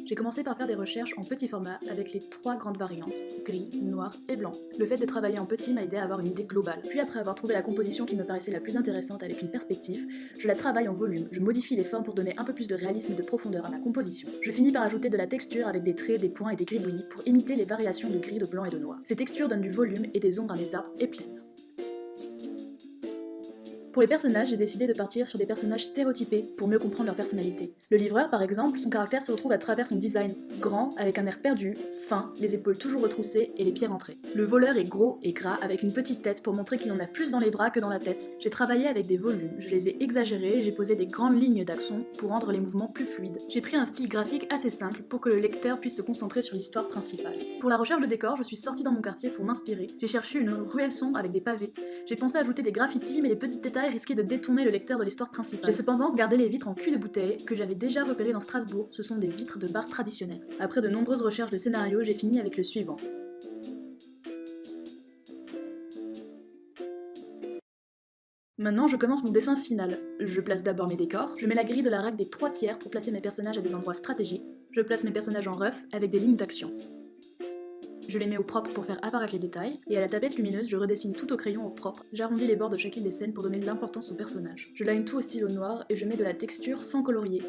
J'ai commencé par faire des recherches en petit format avec les 3 grandes variantes, gris, noir et blanc. Le fait de travailler en petit m'a aidé à avoir une idée globale. Puis après avoir trouvé la composition qui me paraissait la plus intéressante avec une perspective, je la travaille en volume, je modifie les formes pour donner un peu plus de réalisme et de profondeur à ma composition. Je finis par ajouter de la texture avec des traits, des points et des gribouillis pour imiter les variations de gris, de blanc et de noir. Ces textures donnent du volume et des ombres à mes arbres et plaines. Pour les personnages, j'ai décidé de partir sur des personnages stéréotypés pour mieux comprendre leur personnalité. Le livreur, par exemple, son caractère se retrouve à travers son design, grand, avec un air perdu, fin, les épaules toujours retroussées et les pieds rentrés. Le voleur est gros et gras, avec une petite tête pour montrer qu'il en a plus dans les bras que dans la tête. J'ai travaillé avec des volumes, je les ai exagérés, j'ai posé des grandes lignes d'action pour rendre les mouvements plus fluides. J'ai pris un style graphique assez simple pour que le lecteur puisse se concentrer sur l'histoire principale. Pour la recherche de décor, je suis sortie dans mon quartier pour m'inspirer. J'ai cherché une ruelle sombre avec des pavés. J'ai pensé ajouter des graffitis, mais les petits détails risquaient de détourner le lecteur de l'histoire principale. J'ai cependant gardé les vitres en cul de bouteille que j'avais déjà repérées dans Strasbourg, ce sont des vitres de bar traditionnelles. Après de nombreuses recherches de scénario, j'ai fini avec le suivant. Maintenant, je commence mon dessin final. Je place d'abord mes décors, je mets la grille de la règle des 3 tiers pour placer mes personnages à des endroits stratégiques, je place mes personnages en rough avec des lignes d'action. Je les mets au propre pour faire apparaître les détails, et à la tablette lumineuse, je redessine tout au crayon au propre. J'arrondis les bords de chacune des scènes pour donner de l'importance au personnage. Je line tout au stylo noir et je mets de la texture sans colorier.